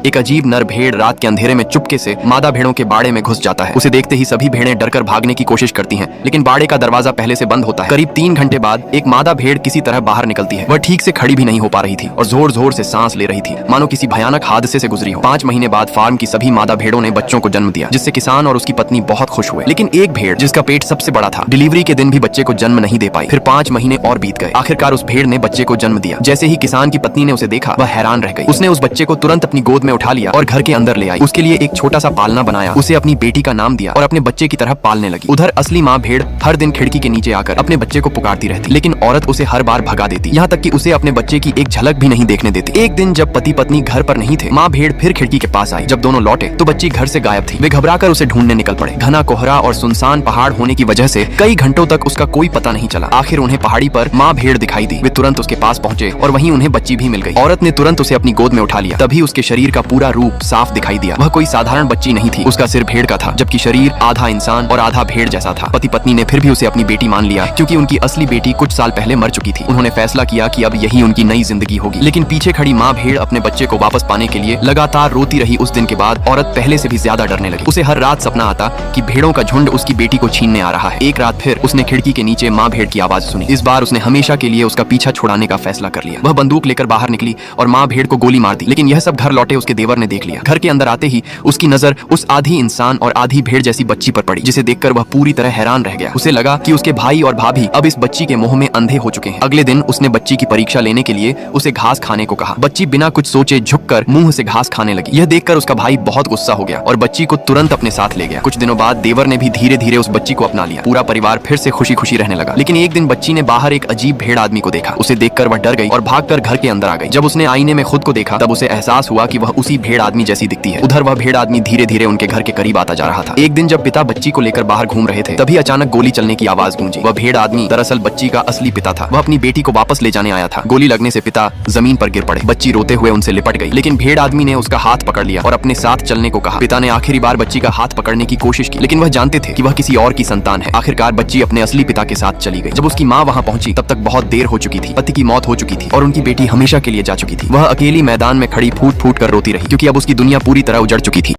एक अजीब नर भेड़ रात के अंधेरे में चुपके से मादा भेड़ों के बाड़े में घुस जाता है। उसे देखते ही सभी भेड़ें डरकर भागने की कोशिश करती हैं, लेकिन बाड़े का दरवाजा पहले से बंद होता है। करीब 3 घंटे बाद एक मादा भेड़ किसी तरह बाहर निकलती है। वह ठीक से खड़ी भी नहीं हो पा रही थी और जोर जोर से सांस ले रही थी, मानो किसी भयानक हादसे से गुजरी हो। 5 महीने बाद फार्म की सभी मादा भेड़ों ने बच्चों को जन्म दिया, जिससे किसान और उसकी पत्नी बहुत खुश हुए। लेकिन एक भेड़, जिसका पेट सबसे बड़ा था, डिलीवरी के दिन भी बच्चे को जन्म नहीं दे पाई। फिर 5 महीने और बीत गए। आखिरकार उस भेड़ ने बच्चे को जन्म दिया। जैसे ही किसान की पत्नी ने उसे देखा, वह हैरान रह गई। उसने उस बच्चे को तुरंत अपनी गोद में उठा लिया और घर के अंदर ले आई। उसके लिए एक छोटा सा पालना बनाया, उसे अपनी बेटी का नाम दिया और अपने बच्चे की तरह पालने लगी। उधर असली माँ भेड़ हर दिन खिड़की के नीचे आकर अपने बच्चे को पुकारती रहती, लेकिन औरत उसे हर बार भगा देती, यहाँ तक कि उसे अपने बच्चे की एक झलक भी नहीं देखने देती। एक दिन जब पति पत्नी घर पर नहीं थे, माँ भेड़ फिर खिड़की के पास आई। जब दोनों लौटे तो बच्ची घर से गायब थी। वे घबराकर उसे ढूंढने निकल पड़े। घना कोहरा और सुनसान पहाड़ होने की वजह से कई घंटों तक उसका कोई पता नहीं चला। आखिर उन्हें पहाड़ी पर माँ भेड़ दिखाई दी। वे तुरंत उसके पास पहुंचे और वहीं उन्हें बच्ची भी मिल गई। औरत ने तुरंत उसे अपनी गोद में उठा लिया। तभी उसके शरीर का पूरा रूप साफ दिखाई दिया। वह कोई साधारण बच्ची नहीं थी। उसका सिर भेड़ का था, जबकि शरीर आधा इंसान और आधा भेड़ जैसा था। पति पत्नी ने फिर भी उसे अपनी बेटी मान लिया, क्योंकि उनकी असली बेटी कुछ साल पहले मर चुकी थी। उन्होंने फैसला किया कि अब यही उनकी नई जिंदगी होगी। लेकिन पीछे खड़ी माँ भेड़ अपने बच्चे को वापस पाने के लिए लगातार रोती रही। उस दिन के बाद औरत पहले से भी ज्यादा डरने लगी। उसे हर रात सपना आता कि भेड़ों का झुंड उसकी बेटी को छीनने आ रहा है। एक रात फिर उसने खिड़की के नीचे माँ भेड़ की आवाज सुनी। इस बार उसने हमेशा के लिए उसका पीछा छुड़ाने का फैसला कर लिया। वह बंदूक लेकर बाहर निकली और माँ भेड़ को गोली मार दी। लेकिन यह सब घर लौटे उसके देवर ने देख लिया। घर के अंदर आते ही उसकी नजर उस आधी इंसान और आधी भेड़ जैसी बच्ची पर पड़ी, जिसे देखकर वह पूरी तरह हैरान रह गया। उसे लगा कि उसके भाई और भाभी अब इस बच्ची के मोह में अंधे हो चुके हैं। अगले दिन उसने बच्ची की परीक्षा लेने के लिए उसे घास खाने को कहा। बच्ची बिना कुछ सोचे झुककर मुंह से घास खाने लगी। यह देखकर उसका भाई बहुत गुस्सा हो गया और बच्ची को तुरंत अपने साथ ले गया। कुछ दिनों बाद देवर ने भी धीरे धीरे उस बच्ची को अपना लिया। पूरा परिवार फिर से खुशी खुशी रहने लगा। लेकिन एक दिन बच्ची ने बाहर एक अजीब भेड़ आदमी को देखा। उसे देखकर वह डर गई और भागकर घर के अंदर आ गई। जब उसने आईने में खुद को देखा, तब उसे एहसास हुआ कि वह उसी भेड़ आदमी जैसी दिखती है। उधर वह भेड़ आदमी धीरे धीरे उनके घर के करीब आता जा रहा था। एक दिन जब पिता बच्ची को लेकर बाहर घूम रहे थे, तभी अचानक गोली चलने की आवाज गूंजी। वह भेड़ आदमी दरअसल बच्ची का असली पिता था। वह अपनी बेटी को वापस ले जाने आया था। गोली लगने से पिता जमीन पर गिर पड़े। बच्ची रोते हुए उनसे लिपट गई, लेकिन भेड़ आदमी ने उसका हाथ पकड़ लिया और अपने साथ चलने को कहा। पिता ने आखिरी बार बच्ची का हाथ पकड़ने की कोशिश की, लेकिन वह जानते थे कि वह किसी और की संतान है। आखिरकार बच्ची अपने असली पिता के साथ चली गई। जब उसकी माँ वहाँ पहुंची, तब तक बहुत देर हो चुकी थी। पति की मौत हो चुकी थी और उनकी बेटी हमेशा के लिए जा चुकी थी। वह अकेली मैदान में खड़ी फूट फूट कर रोती रही, क्योंकि अब उसकी दुनिया पूरी तरह उजड़ चुकी थी।